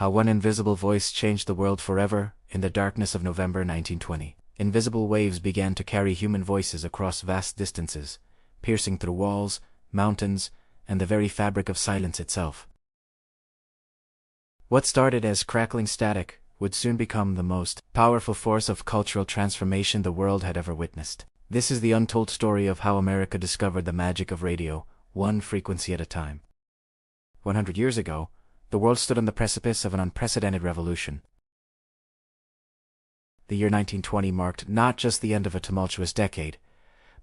How one invisible voice changed the world forever. In the darkness of November 1920, invisible waves began to carry human voices across vast distances, piercing through walls, mountains, and the very fabric of silence itself. What started as crackling static would soon become the most powerful force of cultural transformation the world had ever witnessed. This is the untold story of how America discovered the magic of radio, one frequency at a time. 100 years ago, the world stood on the precipice of an unprecedented revolution. The year 1920 marked not just the end of a tumultuous decade,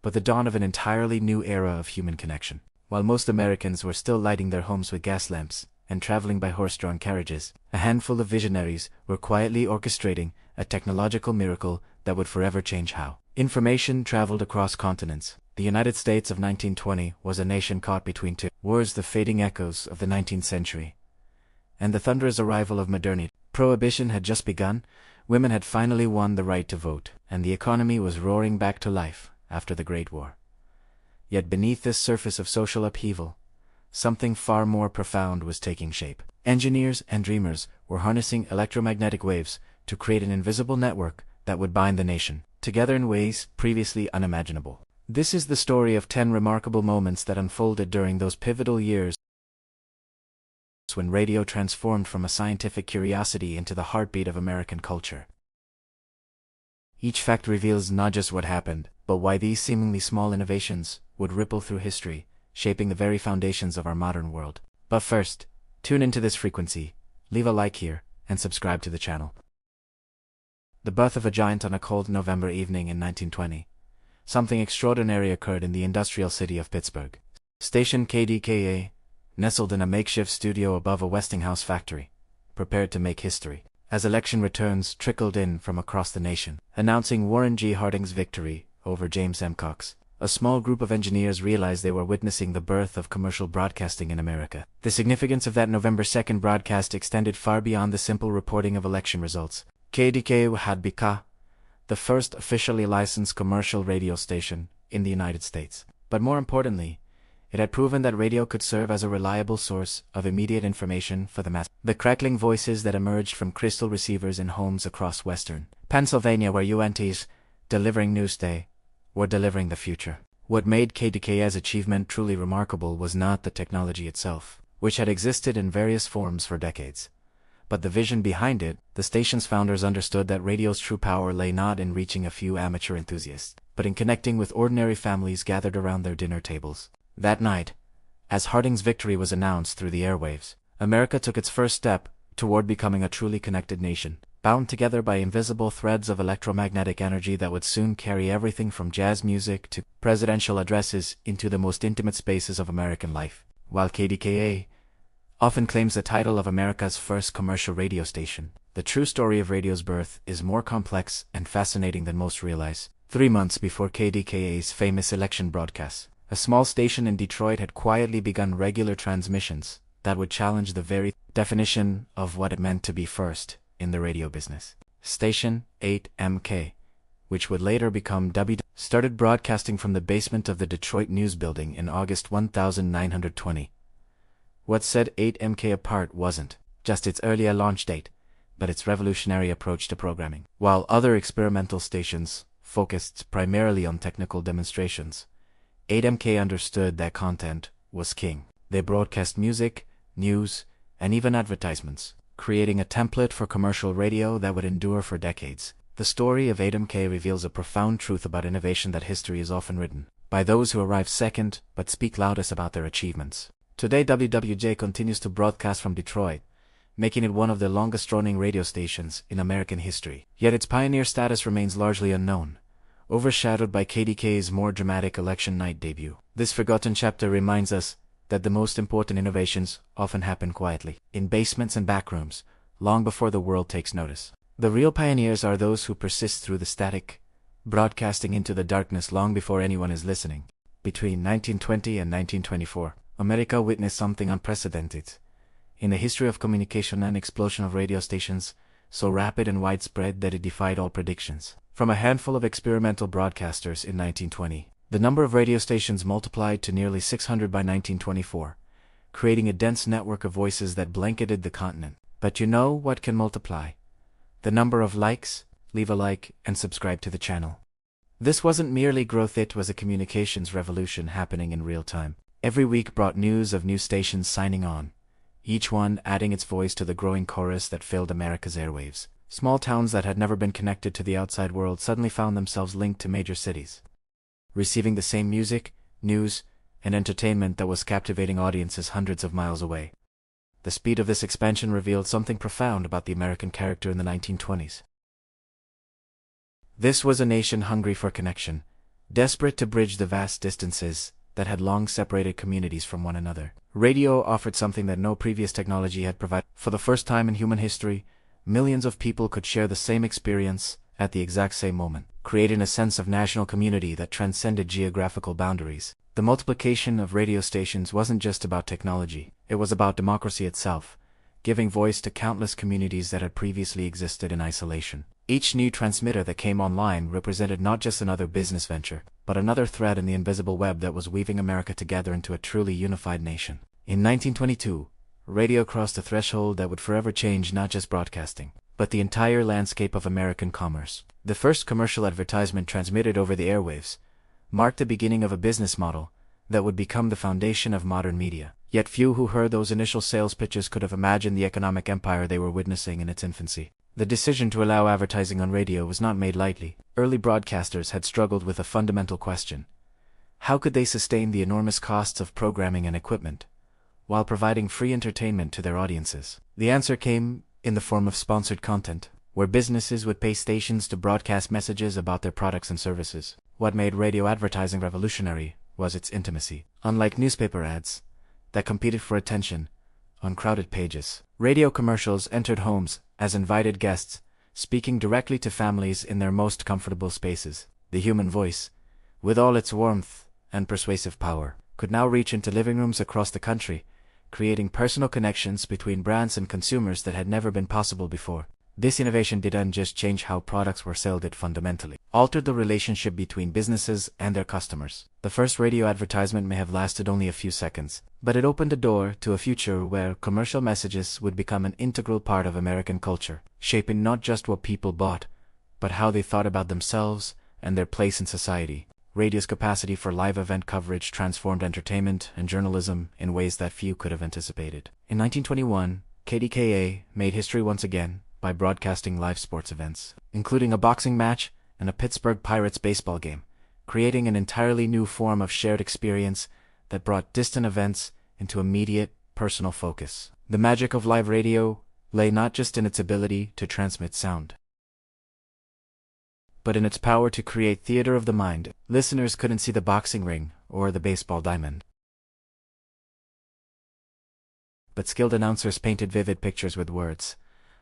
but the dawn of an entirely new era of human connection. While most Americans were still lighting their homes with gas lamps and traveling by horse-drawn carriages, a handful of visionaries were quietly orchestrating a technological miracle that would forever change how information traveled across continents. The United States of 1920 was a nation caught between two wars, the fading echoes of the 19th century and the thunderous arrival of modernity. Prohibition had just begun, women had finally won the right to vote, and the economy was roaring back to life after the Great War. Yet beneath this surface of social upheaval, something far more profound was taking shape. Engineers and dreamers were harnessing electromagnetic waves to create an invisible network that would bind the nation together in ways previously unimaginable. This is the story of 10 remarkable moments that unfolded during those pivotal years when radio transformed from a scientific curiosity into the heartbeat of American culture. Each fact reveals not just what happened, but why these seemingly small innovations would ripple through history, shaping the very foundations of our modern world. But first, tune into this frequency, leave a like here, and subscribe to the channel. The birth of a giant on a cold November evening in 1920. Something extraordinary occurred in the industrial city of Pittsburgh. Station KDKA, nestled in a makeshift studio above a Westinghouse factory, prepared to make history, as election returns trickled in from across the nation, announcing Warren G. Harding's victory over James M. Cox. A small group of engineers realized they were witnessing the birth of commercial broadcasting in America. The significance of that November 2nd broadcast extended far beyond the simple reporting of election results. KDKA had become the first officially licensed commercial radio station in the United States. But more importantly, it had proven that radio could serve as a reliable source of immediate information for the mass. The crackling voices that emerged from crystal receivers in homes across western Pennsylvania were UNTs delivering newsday, were delivering the future. What made KDKA's achievement truly remarkable was not the technology itself, which had existed in various forms for decades, but the vision behind it. The station's founders understood that radio's true power lay not in reaching a few amateur enthusiasts, but in connecting with ordinary families gathered around their dinner tables. That night, as Harding's victory was announced through the airwaves, America took its first step toward becoming a truly connected nation, bound together by invisible threads of electromagnetic energy that would soon carry everything from jazz music to presidential addresses into the most intimate spaces of American life. While KDKA often claims the title of America's first commercial radio station, the true story of radio's birth is more complex and fascinating than most realize. 3 months before KDKA's famous election broadcast, a small station in Detroit had quietly begun regular transmissions that would challenge the very definition of what it meant to be first in the radio business. Station 8MK, which would later become W, started broadcasting from the basement of the Detroit News Building in August 1920. What set 8MK apart wasn't just its earlier launch date, but its revolutionary approach to programming. While other experimental stations focused primarily on technical demonstrations, 8MK understood that content was king. They broadcast music, news, and even advertisements, creating a template for commercial radio that would endure for decades. The story of 8MK reveals a profound truth about innovation that history is often written by those who arrive second but speak loudest about their achievements. Today WWJ continues to broadcast from Detroit, making it one of the longest-running radio stations in American history. Yet its pioneer status remains largely unknown, overshadowed by KDK's more dramatic election night debut. This forgotten chapter reminds us that the most important innovations often happen quietly, in basements and backrooms, long before the world takes notice. The real pioneers are those who persist through the static, broadcasting into the darkness long before anyone is listening. Between 1920 and 1924, America witnessed something unprecedented in the history of communication, an explosion of radio stations so rapid and widespread that it defied all predictions. From a handful of experimental broadcasters in 1920, the number of radio stations multiplied to nearly 600 by 1924, creating a dense network of voices that blanketed the continent. But you know what can multiply? The number of likes. Leave a like and subscribe to the channel. This wasn't merely growth, it was a communications revolution happening in real time. Every week brought news of new stations signing on, each one adding its voice to the growing chorus that filled America's airwaves. Small towns that had never been connected to the outside world suddenly found themselves linked to major cities, receiving the same music, news, and entertainment that was captivating audiences hundreds of miles away. The speed of this expansion revealed something profound about the American character in the 1920s. This was a nation hungry for connection, desperate to bridge the vast distances that had long separated communities from one another. Radio offered something that no previous technology had provided. For the first time in human history, millions of people could share the same experience at the exact same moment, creating a sense of national community that transcended geographical boundaries. The multiplication of radio stations wasn't just about technology, it was about democracy itself, giving voice to countless communities that had previously existed in isolation. Each new transmitter that came online represented not just another business venture, but another thread in the invisible web that was weaving America together into a truly unified nation. In 1922, radio crossed a threshold that would forever change not just broadcasting, but the entire landscape of American commerce. The first commercial advertisement transmitted over the airwaves marked the beginning of a business model that would become the foundation of modern media. Yet few who heard those initial sales pitches could have imagined the economic empire they were witnessing in its infancy. The decision to allow advertising on radio was not made lightly. Early broadcasters had struggled with a fundamental question: how could they sustain the enormous costs of programming and equipment, while providing free entertainment to their audiences? The answer came in the form of sponsored content, where businesses would pay stations to broadcast messages about their products and services. What made radio advertising revolutionary was its intimacy. Unlike newspaper ads that competed for attention on crowded pages, radio commercials entered homes as invited guests, speaking directly to families in their most comfortable spaces. The human voice, with all its warmth and persuasive power, could now reach into living rooms across the country, creating personal connections between brands and consumers that had never been possible before. This innovation didn't just change how products were sold, it fundamentally altered the relationship between businesses and their customers. The first radio advertisement may have lasted only a few seconds, but it opened the door to a future where commercial messages would become an integral part of American culture, shaping not just what people bought, but how they thought about themselves and their place in society. Radio's capacity for live event coverage transformed entertainment and journalism in ways that few could have anticipated. In 1921, KDKA made history once again by broadcasting live sports events, including a boxing match and a Pittsburgh Pirates baseball game, creating an entirely new form of shared experience that brought distant events into immediate, personal focus. The magic of live radio lay not just in its ability to transmit sound, but in its power to create theater of the mind. Listeners couldn't see the boxing ring or the baseball diamond, but skilled announcers painted vivid pictures with words,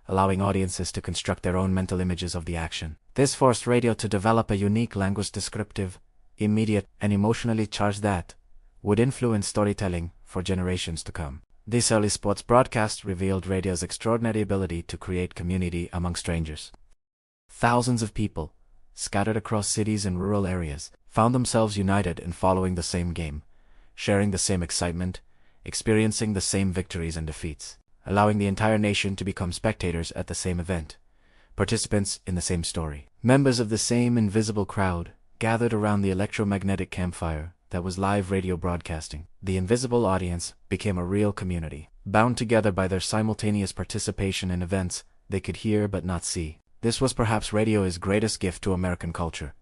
allowing audiences to construct their own mental images of the action. This forced radio to develop a unique language, descriptive, immediate, and emotionally charged that would influence storytelling for generations to come. This early sports broadcast revealed radio's extraordinary ability to create community among strangers. Thousands of people, scattered across cities and rural areas, found themselves united in following the same game, sharing the same excitement, experiencing the same victories and defeats, allowing the entire nation to become spectators at the same event, participants in the same story. Members of the same invisible crowd gathered around the electromagnetic campfire that was live radio broadcasting. The invisible audience became a real community, bound together by their simultaneous participation in events they could hear but not see. This was perhaps radio's greatest gift to American culture,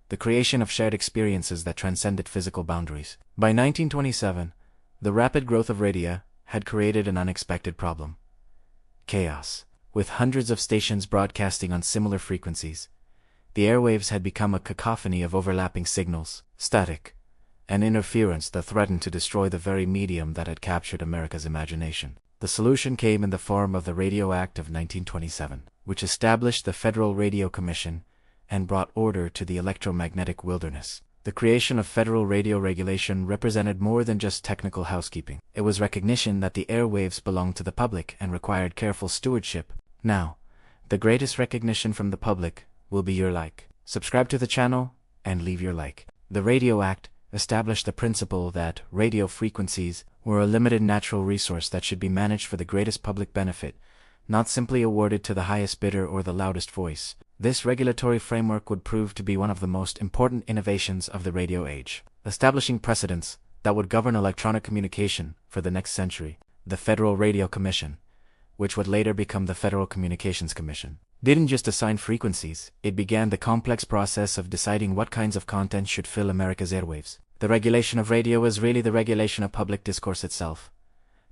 the creation of shared experiences that transcended physical boundaries. By 1927, the rapid growth of radio had created an unexpected problem: chaos. With hundreds of stations broadcasting on similar frequencies, the airwaves had become a cacophony of overlapping signals, static, and interference that threatened to destroy the very medium that had captured America's imagination. The solution came in the form of the Radio Act of 1927, which established the Federal Radio Commission and brought order to the electromagnetic wilderness. The creation of federal radio regulation represented more than just technical housekeeping. It was recognition that the airwaves belonged to the public and required careful stewardship. Now, the greatest recognition from the public will be your like. Subscribe to the channel and leave your like. The Radio Act established the principle that radio frequencies were a limited natural resource that should be managed for the greatest public benefit, not simply awarded to the highest bidder or the loudest voice. This regulatory framework would prove to be one of the most important innovations of the radio age, establishing precedents that would govern electronic communication for the next century. The Federal Radio Commission, which would later become the Federal Communications Commission, didn't just assign frequencies, it began the complex process of deciding what kinds of content should fill America's airwaves. The regulation of radio was really the regulation of public discourse itself,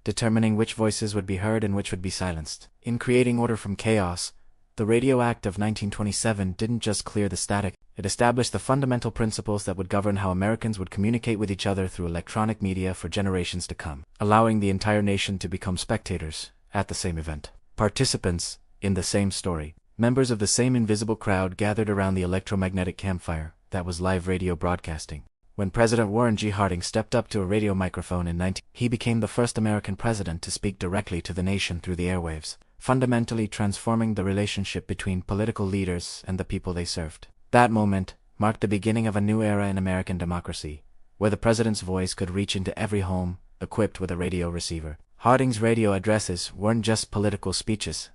determining which voices would be heard and which would be silenced. In creating order from chaos, the Radio Act of 1927 didn't just clear the static, it established the fundamental principles that would govern how Americans would communicate with each other through electronic media for generations to come, allowing the entire nation to become spectators at the same event, participants in the same story, members of the same invisible crowd gathered around the electromagnetic campfire that was live radio broadcasting. When President Warren G. Harding stepped up to a radio microphone in he became the first American president to speak directly to the nation through the airwaves, fundamentally transforming the relationship between political leaders and the people they served. That moment marked the beginning of a new era in American democracy, where the president's voice could reach into every home equipped with a radio receiver. Harding's radio addresses weren't just political speeches.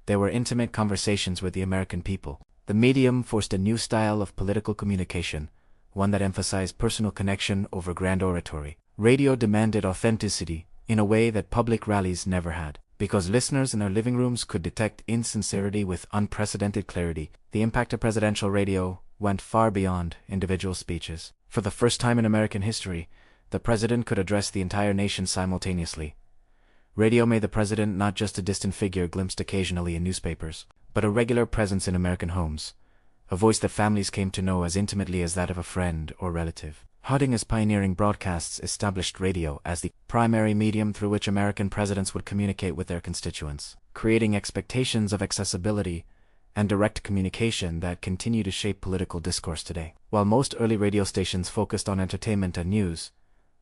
They were intimate conversations with the American people. The medium forced a new style of political communication, one that emphasized personal connection over grand oratory. Radio demanded authenticity in a way that public rallies never had. Because listeners in their living rooms could detect insincerity with unprecedented clarity, the impact of presidential radio went far beyond individual speeches. For the first time in American history, the president could address the entire nation simultaneously. Radio made the president not just a distant figure glimpsed occasionally in newspapers, but a regular presence in American homes, a voice that families came to know as intimately as that of a friend or relative. Harding's pioneering broadcasts established radio as the primary medium through which American presidents would communicate with their constituents, creating expectations of accessibility and direct communication that continue to shape political discourse today. While most early radio stations focused on entertainment and news,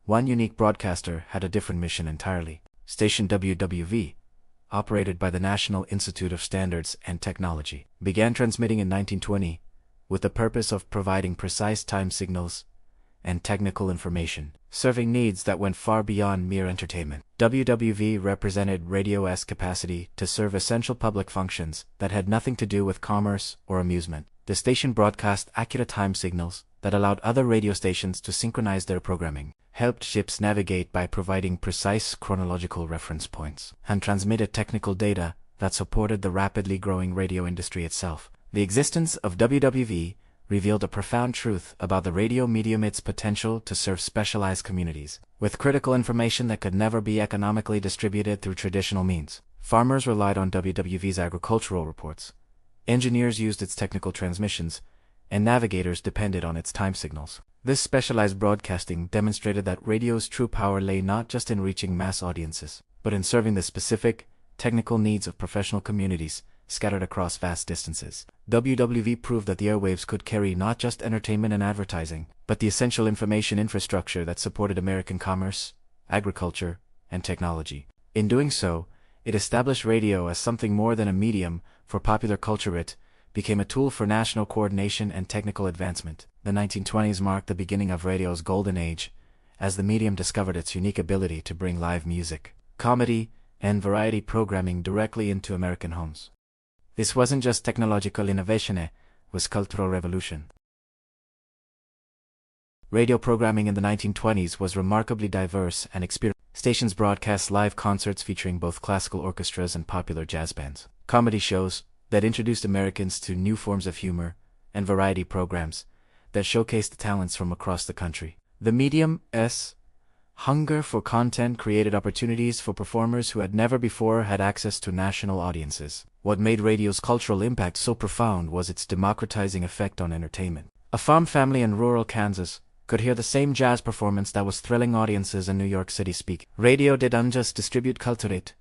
one unique broadcaster had a different mission entirely. Station WWV, operated by the National Institute of Standards and Technology, began transmitting in 1920 with the purpose of providing precise time signals and technical information, serving needs that went far beyond mere entertainment. WWV represented radio's capacity to serve essential public functions that had nothing to do with commerce or amusement. The station broadcast accurate time signals that allowed other radio stations to synchronize their programming, helped ships navigate by providing precise chronological reference points, and transmitted technical data that supported the rapidly growing radio industry itself. The existence of WWV revealed a profound truth about the radio medium: its potential to serve specialized communities, with critical information that could never be economically distributed through traditional means. Farmers relied on WWV's agricultural reports, engineers used its technical transmissions, and navigators depended on its time signals. This specialized broadcasting demonstrated that radio's true power lay not just in reaching mass audiences, but in serving the specific, technical needs of professional communities scattered across vast distances. WWV proved that the airwaves could carry not just entertainment and advertising, but the essential information infrastructure that supported American commerce, agriculture, and technology. In doing so, it established radio as something more than a medium for popular culture. It became a tool for national coordination and technical advancement. The 1920s marked the beginning of radio's golden age, as the medium discovered its unique ability to bring live music, comedy, and variety programming directly into American homes. This wasn't just technological innovation, it was cultural revolution. Radio programming in the 1920s was remarkably diverse and experimental. Stations broadcast live concerts featuring both classical orchestras and popular jazz bands, comedy shows that introduced Americans to new forms of humor, and variety programs that showcased the talents from across the country. The medium's hunger for content created opportunities for performers who had never before had access to national audiences. What made radio's cultural impact so profound was its democratizing effect on entertainment. A farm family in rural Kansas could hear the same jazz performance that was thrilling audiences in New York City speak. Radio didn't just distribute culture, it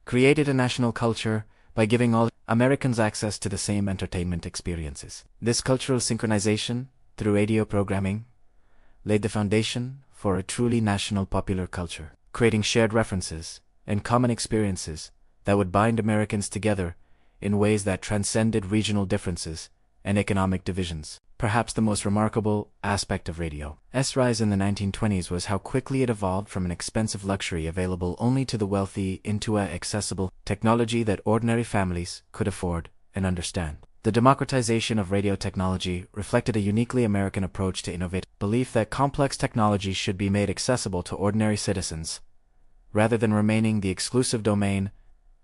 created a national culture by giving all Americans access to the same entertainment experiences. This cultural synchronization, through radio programming, laid the foundation for a truly national popular culture, creating shared references and common experiences that would bind Americans together in ways that transcended regional differences and economic divisions. Perhaps the most remarkable aspect of radio's rise in the 1920s was how quickly it evolved from an expensive luxury available only to the wealthy into an accessible technology that ordinary families could afford and understand. The democratization of radio technology reflected a uniquely American approach to innovate, belief that complex technology should be made accessible to ordinary citizens, rather than remaining the exclusive domain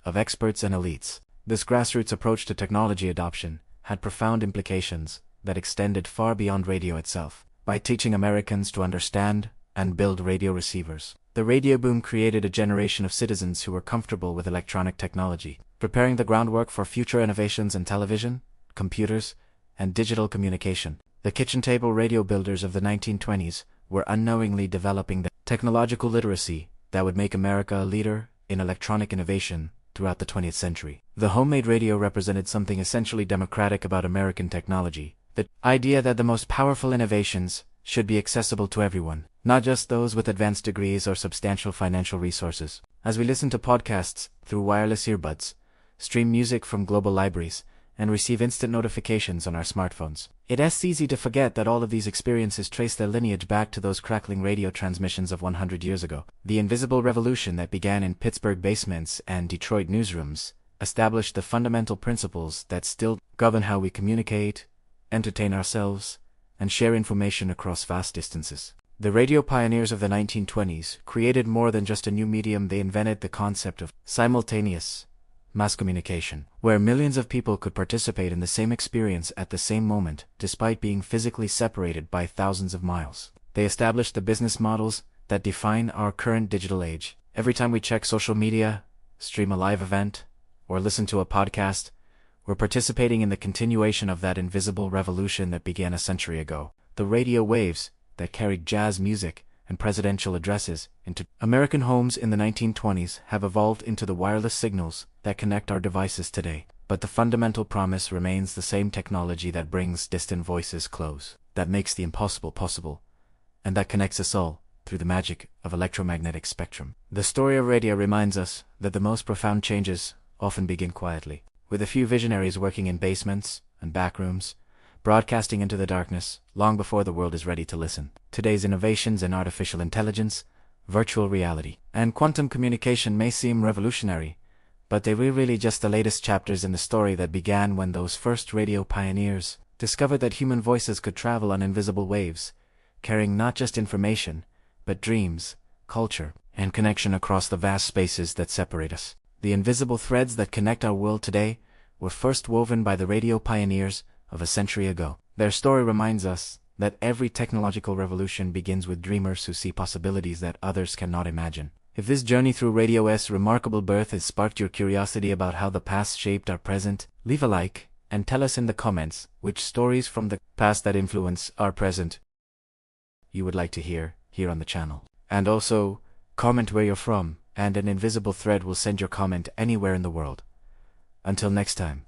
of experts and elites. This grassroots approach to technology adoption had profound implications that extended far beyond radio itself. By teaching Americans to understand and build radio receivers, the radio boom created a generation of citizens who were comfortable with electronic technology, preparing the groundwork for future innovations in television, computers, and digital communication. The kitchen table radio builders of the 1920s were unknowingly developing the technological literacy that would make America a leader in electronic innovation throughout the 20th century. The homemade radio represented something essentially democratic about American technology, the idea that the most powerful innovations should be accessible to everyone, not just those with advanced degrees or substantial financial resources. As we listen to podcasts through wireless earbuds, stream music from global libraries, and receive instant notifications on our smartphones, it's easy to forget that all of these experiences trace their lineage back to those crackling radio transmissions of 100 years ago. The invisible revolution that began in Pittsburgh basements and Detroit newsrooms established the fundamental principles that still govern how we communicate, entertain ourselves, and share information across vast distances. The radio pioneers of the 1920s created more than just a new medium. They invented the concept of simultaneous mass communication, where millions of people could participate in the same experience at the same moment, despite being physically separated by thousands of miles. They established the business models that define our current digital age. Every time we check social media, stream a live event, or listen to a podcast, we're participating in the continuation of that invisible revolution that began a century ago. The radio waves that carried jazz music and presidential addresses into American homes in the 1920s have evolved into the wireless signals that connect our devices today. But the fundamental promise remains the same: technology that brings distant voices close, that makes the impossible possible, and that connects us all through the magic of electromagnetic spectrum. The story of radio reminds us that the most profound changes often begin quietly, with a few visionaries working in basements and back rooms, broadcasting into the darkness long before the world is ready to listen. Today's innovations in artificial intelligence, virtual reality, and quantum communication may seem revolutionary, but they were really just the latest chapters in the story that began when those first radio pioneers discovered that human voices could travel on invisible waves, carrying not just information, but dreams, culture, and connection across the vast spaces that separate us. The invisible threads that connect our world today were first woven by the radio pioneers of a century ago. Their story reminds us that every technological revolution begins with dreamers who see possibilities that others cannot imagine. If this journey through radio's remarkable birth has sparked your curiosity about how the past shaped our present, leave a like and tell us in the comments which stories from the past that influence our present you would like to hear here on the channel. And also, comment where you're from, and an invisible thread will send your comment anywhere in the world. Until next time.